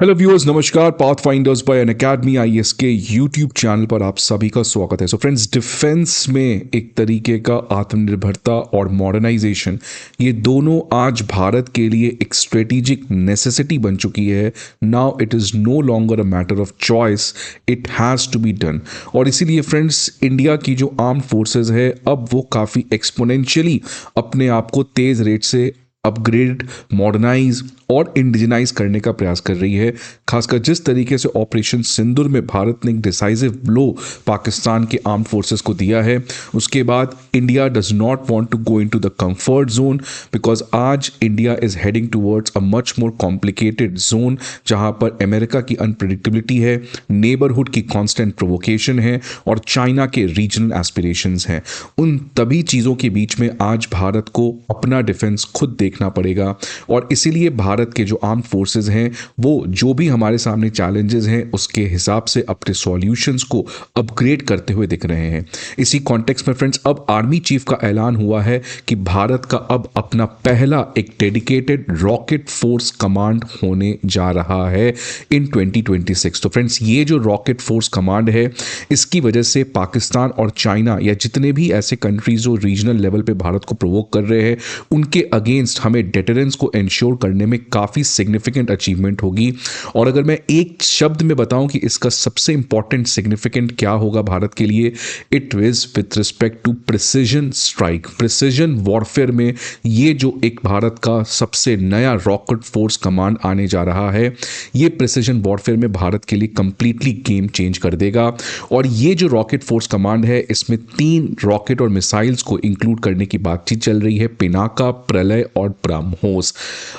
Hello viewers, नमस्कार। Path finders bye अन academy IAS के YouTube channel पर आप सभी का स्वागत है। सो फ्रेंड्स, डिफेंस में एक तरीके का आत्मनिर्भरता और मॉडर्नाइजेशन, ये दोनों आज भारत के लिए एक स्ट्रेटेजिक नेसेसिटी बन चुकी है। Now it is no longer a matter of choice, it has to be done. और इसीलिए फ्रेंड्स, इंडिया की जो आर्म्ड फोर्सेज है, अब वो काफ़ी एक्सपोनेंशियली अपने आप को तेज़ रेट से अपग्रेड, मॉडर्नाइज और इंडिजनाइज करने का प्रयास कर रही है। खासकर जिस तरीके से ऑपरेशन सिंदूर में भारत ने एक डिसाइसिव ब्लो पाकिस्तान के आर्म्ड फोर्सेस को दिया है, उसके बाद India does not want to go into the comfort zone, because आज India is heading towards a much more complicated zone, जहां पर अमेरिका की अनप्रिडिक्टेबिलिटी है, नेबरहुड की कॉन्स्टेंट प्रोवोकेशन है और चाइना के रीजनल एस्पिरेशंस हैं। उन तभी चीज़ों के बीच में आज भारत को अपना डिफेंस खुद देखना पड़ेगा। और इसीलिए भारत के जो आर्म्ड फोर्सेस हैं, वो जो भी हमारे सामने चैलेंजेस हैं, उसके हिसाब से अपने सॉल्यूशंस को अपग्रेड करते हुए दिख रहे हैं। इसी कॉन्टेक्स्ट में फ्रेंड्स, अब आर्मी चीफ का ऐलान हुआ है कि भारत का अब अपना पहला एक डेडिकेटेड रॉकेट फोर्स कमांड होने जा रहा है इन 2026। तो फ्रेंड्स, ये जो रॉकेट फोर्स कमांड है, इसकी वजह से पाकिस्तान और चाइना या जितने भी ऐसे कंट्रीज जो रीजनल लेवल पे भारत को प्रोवोक कर रहे हैं, उनके अगेंस्ट हमें डेटरेंस को इंश्योर करने में काफ़ी सिग्निफिकेंट अचीवमेंट होगी। और अगर मैं एक शब्द में बताऊं कि इसका सबसे इंपॉर्टेंट सिग्निफिकेंट क्या होगा भारत के लिए, it is with respect to precision strike, precision warfare में ये जो एक भारत का सबसे नया रॉकेट फोर्स कमांड आने जा रहा है, ये प्रिसीजन वॉरफेयर में भारत के लिए कंप्लीटली गेम चेंज कर देगा। और ये जो रॉकेट फोर्स कमांड है, इसमें 3 रॉकेट और मिसाइल्स को इंक्लूड करने की बातचीत चल रही है, पिनाका, प्रलय और ब्रह्मोस।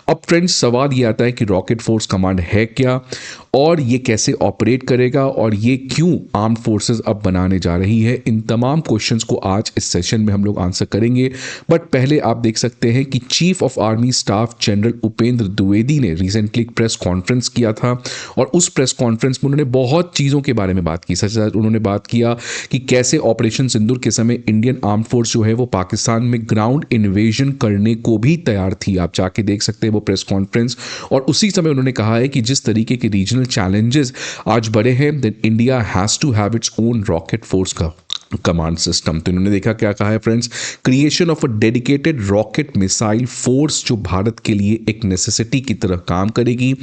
अब फ्रेंड्स, सवाल ये आता है कि रॉकेट फोर्स कमांड है क्या और ये कैसे ऑपरेट करेगा और ये क्यों आर्म्ड फोर्सेस अब बनाने जा रही है। इन तमाम क्वेश्चंस को आज इस सेशन में हम लोग आंसर करेंगे। बट पहले आप देख सकते हैं कि chief of army staff general Upendra Dwivedi ने रिसेंटली एक प्रेस कॉन्फ्रेंस किया था और उस प्रेस कॉन्फ्रेंस में उन्होंने बहुत चीज़ों के बारे में बात की। सच उन्होंने बात किया कि कैसे ऑपरेशन सिंदूर के समय इंडियन आर्म्ड फोर्स जो है वो पाकिस्तान में ग्राउंड इन्वेजन करने को भी तैयार थी। आप जाके देख सकते हैं वो प्रेस कॉन्फ्रेंस। और उसी समय उन्होंने कहा है कि जिस तरीके के रीजनल challenges आज बड़े हैं, then India has to have its own rocket force का कमांड सिस्टम। तो इन्होंने देखा क्या कहा है friends, creation of a dedicated rocket missile force जो भारत के लिए एक नेसेसिटी की तरह काम करेगी।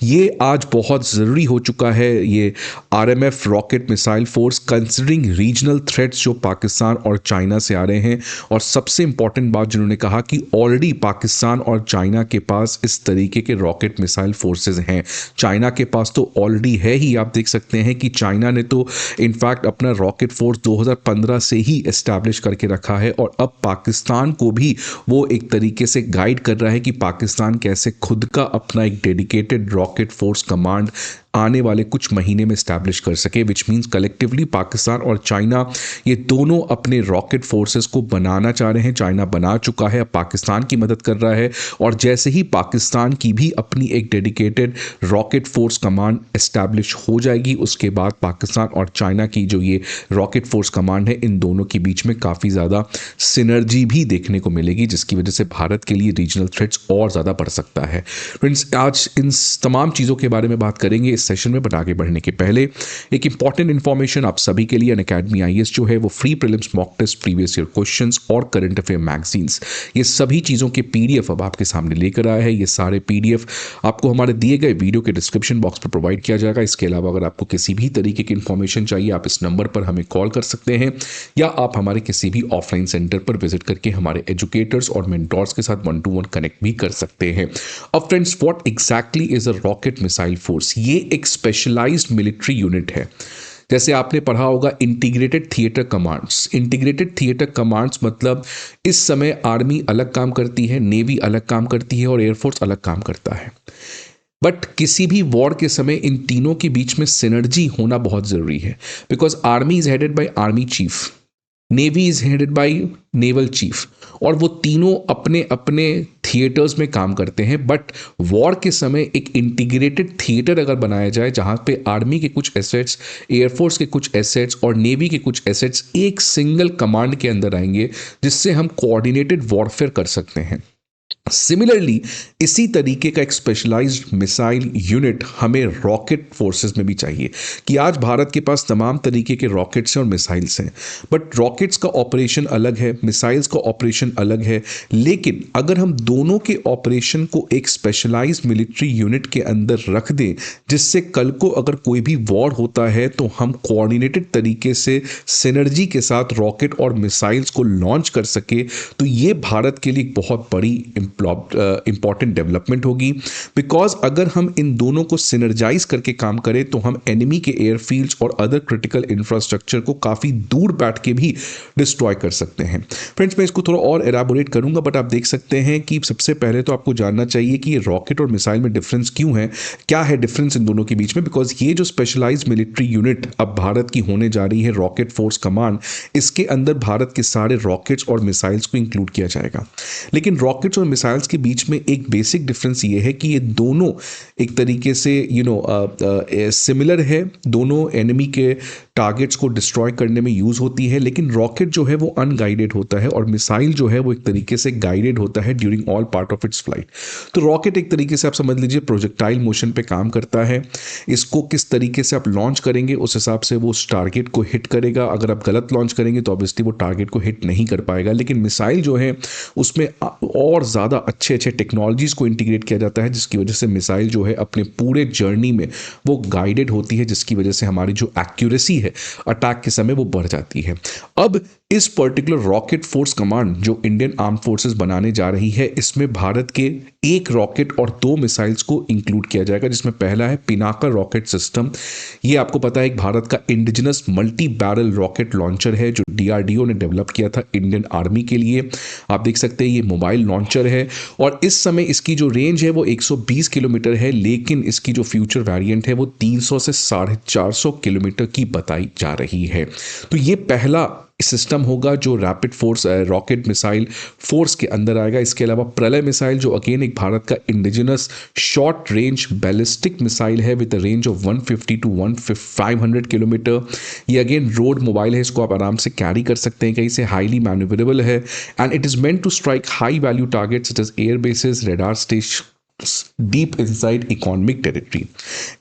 ये आज बहुत ज़रूरी हो चुका है, ये RMF rocket missile force, considering regional threats जो पाकिस्तान और चाइना से आ रहे हैं। और सबसे इंपॉर्टेंट बात जिन्होंने कहा कि ऑलरेडी पाकिस्तान और चाइना के पास इस तरीके के रॉकेट मिसाइल फोर्सेज हैं। चाइना के पास तो ऑलरेडी है ही। आप देख सकते हैं कि चाइना ने तो इनफैक्ट अपना रॉकेट फोर्स 2015 से ही एस्टैब्लिश करके रखा है और अब पाकिस्तान को भी वो एक तरीके से गाइड कर रहा है कि पाकिस्तान कैसे खुद का अपना एक डेडिकेटेड रॉकेट फोर्स कमांड आने वाले कुछ महीने में स्टैब्लिश कर सके, विच मीन्स कलेक्टिवली पाकिस्तान और चाइना ये दोनों अपने रॉकेट फोर्सेस को बनाना चाह रहे हैं। चाइना बना चुका है, अब पाकिस्तान की मदद कर रहा है। और जैसे ही पाकिस्तान की भी अपनी एक dedicated rocket force command establish हो जाएगी, उसके बाद पाकिस्तान और चाइना की जो ये रॉकेट फोर्स कमांड है, इन दोनों के बीच में काफ़ी ज़्यादा सिनर्जी भी देखने को मिलेगी, जिसकी वजह से भारत के लिए रीजनल थ्रेट्स और ज़्यादा बढ़ सकता है। फ्रेंड्स, आज इन तमाम चीज़ों के बारे में बात करेंगे इस सेशन में। बट आगे बढ़ने के पहले एक इंपॉर्टेंट इंफॉर्मेशन आप सभी के लिए, अनअकैडमी आईएएस जो है वो free prelims, mock test, previous year questions और करंट अफेयर मैगजीन्स, ये सभी चीज़ों के पीडीएफ अब आपके सामने लेकर आया है। ये सारे पीडीएफ आपको हमारे दिए गए वीडियो के डिस्क्रिप्शन बॉक्स पर प्रोवाइड किया जाएगा। इसके अलावा अगर आपको किसी भी तरीके की इंफॉर्मेशन चाहिए, आप इस नंबर पर हमें कॉल कर सकते हैं या आप हमारे किसी भी ऑफलाइन सेंटर पर विजिट करके हमारे एजुकेटर्स और मेंटोर्स के साथ 1-to-1 कनेक्ट भी कर सकते हैं। अब friends, what exactly is a rocket missile force? ये एक स्पेशलाइज्ड मिलिट्री यूनिट है। जैसे आपने पढ़ा होगा integrated theatre commands. Integrated theatre commands मतलब इस समय आर्मी अलग काम करती है, नेवी अलग काम करती है और एयरफोर्स अलग काम करता है। बट किसी भी वॉर के समय इन तीनों के बीच में सिनर्जी होना बहुत ज़रूरी है, because army is headed by army chief, navy is headed by naval chief, और वो तीनों अपने अपने थिएटर्स में काम करते हैं। बट वॉर के समय एक इंटीग्रेटेड थिएटर अगर बनाया जाए, जहाँ पे आर्मी के कुछ एसेट्स, एयरफोर्स के कुछ एसेट्स और नेवी के कुछ एसेट्स एक सिंगल कमांड के अंदर आएंगे, जिससे हम कोऑर्डिनेटेड वॉरफेयर कर सकते हैं। सिमिलरली इसी तरीके का एक स्पेशलाइज्ड मिसाइल यूनिट हमें रॉकेट फोर्सेस में भी चाहिए कि आज भारत के पास तमाम तरीके के रॉकेट्स हैं और मिसाइल्स हैं, बट रॉकेट्स का ऑपरेशन अलग है, मिसाइल्स का ऑपरेशन अलग है। लेकिन अगर हम दोनों के ऑपरेशन को एक स्पेशलाइज्ड मिलिट्री यूनिट के अंदर रख दें, जिससे कल को अगर कोई भी वॉर होता है तो हम कोऑर्डिनेटेड तरीके से सिनर्जी के साथ रॉकेट और मिसाइल्स को लॉन्च कर सके, तो ये भारत के लिए एक बहुत बड़ी इंपॉर्टेंट डेवलपमेंट होगी। बिकॉज अगर हम इन दोनों को सिनर्जाइज करके काम करें तो हम एनिमी के एयरफील्ड्स और अदर क्रिटिकल इंफ्रास्ट्रक्चर को काफ़ी दूर बैठ के भी डिस्ट्रॉय कर सकते हैं। फ्रेंड्स, मैं इसको थोड़ा और एलाबोरेट करूंगा, बट आप देख सकते हैं कि सबसे पहले तो आपको जानना चाहिए कि ये रॉकेट और मिसाइल में डिफरेंस क्यों है, क्या है डिफरेंस इन दोनों के बीच में। बिकॉज ये जो स्पेशलाइज मिलिट्री यूनिट अब भारत की होने जा रही है, रॉकेट फोर्स कमांड, इसके अंदर भारत के सारे रॉकेट्स और मिसाइल्स को इंक्लूड किया जाएगा। लेकिन रॉकेट्स और मिसाइल्स के बीच में एक बेसिक डिफरेंस ये है कि ये दोनों एक तरीके से सिमिलर है, दोनों एनिमी के टारगेट्स को डिस्ट्रॉय करने में यूज होती है। लेकिन रॉकेट जो है वो अनगाइडेड होता है और मिसाइल जो है वो एक तरीके से गाइडेड होता है during all part of its flight. तो रॉकेट एक तरीके से आप समझ लीजिए प्रोजेक्टाइल मोशन पे काम करता है। इसको किस तरीके से आप लॉन्च करेंगे उस हिसाब से वो उस टारगेट को हिट करेगा। अगर आप गलत लॉन्च करेंगे तो ऑब्वियसली वो टारगेट को हिट नहीं कर पाएगा। लेकिन मिसाइल जो है उसमें और ज़्यादा अच्छे अच्छे टेक्नोलॉजीज़ को इंटीग्रेट किया जाता है, जिसकी वजह से मिसाइल जो है अपने पूरे जर्नी में वो गाइडेड होती है, जिसकी वजह से हमारी जो एक्यूरेसी है अटैक के समय वो बढ़ जाती है। अब इस पर्टिकुलर रॉकेट फोर्स कमांड जो इंडियन आर्म फोर्सेस बनाने जा रही है, इसमें भारत के एक रॉकेट और 2 मिसाइल्स को इंक्लूड किया जाएगा, जिसमें पहला है पिनाका रॉकेट सिस्टम। ये आपको पता है एक भारत का indigenous multi barrel rocket launcher है जो डीआरडीओ ने डेवलप किया था इंडियन आर्मी के लिए। आप देख सकते हैं ये मोबाइल लॉन्चर है और इस समय इसकी जो रेंज है वो 120 किलोमीटर है, लेकिन इसकी जो फ्यूचर वेरिएंट है वो 300 से 450 किलोमीटर की बताई जा रही है। तो ये पहला सिस्टम होगा जो rapid force rocket missile force के अंदर आएगा। इसके अलावा प्रलय मिसाइल जो अगेन एक भारत का indigenous short range ballistic missile है with range of 150 to 500 kilometre. ये अगेन रोड मोबाइल है, इसको आप आराम से कैरी कर सकते हैं कहीं से, हाईली मैन्यूवरेबल है and it is meant to strike high value targets such as air bases, radar station deep inside economic territory.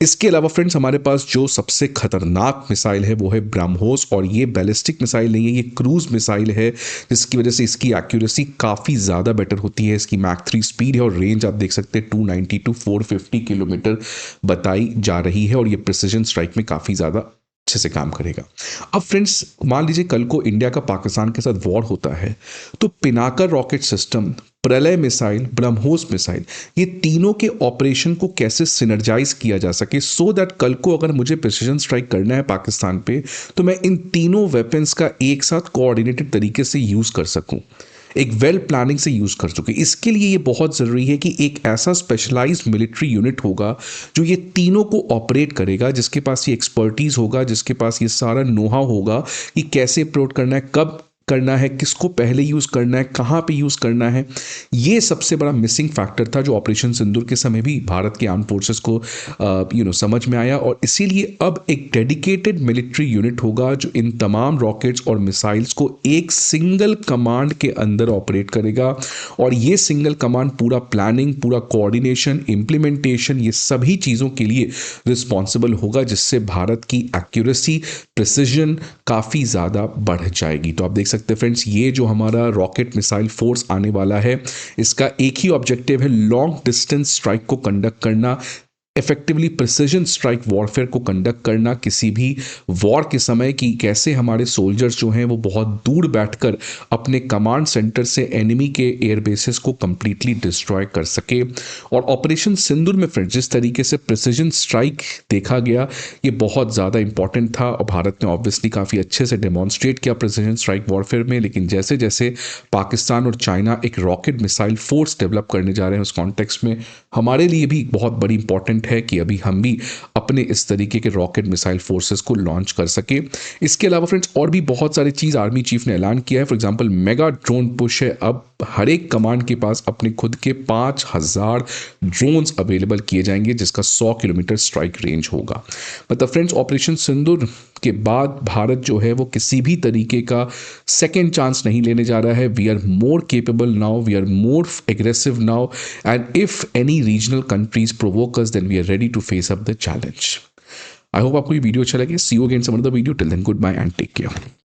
इसके अलावा फ्रेंड्स हमारे पास जो सबसे खतरनाक मिसाइल है वो है ब्रह्मोस, और ये बैलिस्टिक मिसाइल नहीं है, ये क्रूज मिसाइल है, जिसकी वजह से इसकी एक्यूरेसी काफ़ी ज़्यादा बेटर होती है। इसकी मैक 3 स्पीड है और रेंज आप देख सकते हैं 290 टू 450 किलोमीटर बताई जा रही है और ये प्रिसीजन स्ट्राइक में काफ़ी ज़्यादा अच्छे से काम करेगा। अब फ्रेंड्स मान लीजिए कल को इंडिया का पाकिस्तान के साथ वॉर होता है, तो पिनाका रॉकेट सिस्टम, प्रलय मिसाइल, ब्रह्मोस मिसाइल, ये तीनों के ऑपरेशन को कैसे सिनर्जाइज किया जा सके सो दैट कल को अगर मुझे प्रिसीजन स्ट्राइक करना है पाकिस्तान पे तो मैं इन तीनों वेपन्स का एक साथ कोऑर्डिनेटेड तरीके से यूज कर सकूं, एक वेल प्लानिंग से यूज कर चुके। इसके लिए ये बहुत ज़रूरी है कि एक ऐसा स्पेशलाइज्ड मिलिट्री यूनिट होगा जो ये तीनों को ऑपरेट करेगा, जिसके पास ये एक्सपर्टीज होगा, जिसके पास ये सारा नोहा होगा कि कैसे अप्रोच करना है, कब करना है, किसको पहले यूज़ करना है, कहाँ पे यूज़ करना है। ये सबसे बड़ा मिसिंग फैक्टर था जो ऑपरेशन सिंदूर के समय भी भारत के आर्म फोर्सेस को समझ में आया, और इसीलिए अब एक डेडिकेटेड मिलिट्री यूनिट होगा जो इन तमाम रॉकेट्स और मिसाइल्स को एक सिंगल कमांड के अंदर ऑपरेट करेगा। और ये सिंगल कमांड पूरा प्लानिंग, पूरा कोऑर्डिनेशन, इम्प्लीमेंटेशन, ये सभी चीज़ों के लिए रिस्पॉन्सिबल होगा, जिससे भारत की एक्यूरेसी, प्रिसीजन काफ़ी ज़्यादा बढ़ जाएगी। तो आप देख सकते हैं फ्रेंड्स, ये जो हमारा रॉकेट मिसाइल फोर्स आने वाला है, इसका एक ही ऑब्जेक्टिव है, लॉन्ग डिस्टेंस स्ट्राइक को कंडक्ट करना, इफेक्टिवली प्रिसीजन स्ट्राइक वॉरफेयर को कंडक्ट करना किसी भी वॉर के समय, कि कैसे हमारे सोल्जर्स जो हैं वो बहुत दूर बैठकर अपने कमांड सेंटर से एनिमी के एयर बेसिस को कंप्लीटली डिस्ट्रॉय कर सके। और ऑपरेशन सिंदूर में फ्रेंड्स जिस तरीके से प्रिसीजन स्ट्राइक देखा गया, ये बहुत ज़्यादा इंपॉर्टेंट था और भारत ने ऑब्वियसली काफ़ी अच्छे से डेमॉन्स्ट्रेट किया प्रिसीजन स्ट्राइक वॉरफेयर में। लेकिन जैसे जैसे पाकिस्तान और चाइना एक रॉकेट मिसाइल फोर्स डेवलप करने जा रहे हैं, उस कॉन्टेक्स्ट में हमारे लिए भी बहुत बड़ी इंपॉर्टेंट है कि अभी हम भी अपने इस तरीके के रॉकेट मिसाइल फोर्सेस को लॉन्च कर सके। इसके अलावा फ्रेंड्स और भी बहुत सारी चीज़ आर्मी चीफ ने ऐलान किया है। For example mega drone push है, अब हर एक कमांड के पास अपने खुद के 5000 ड्रोन्स अवेलेबल किए जाएंगे जिसका 100 किलोमीटर स्ट्राइक रेंज होगा। मतलब फ्रेंड्स ऑपरेशन सिंदूर के बाद भारत जो है वो किसी भी तरीके का सेकेंड चांस नहीं लेने जा रहा है। We are more capable now, we are more aggressive now, and if any regional countries provoke us then we are ready to face up the challenge. I hope आपको ये वीडियो अच्छा लगे। See you again some other video. Till then goodbye and take care.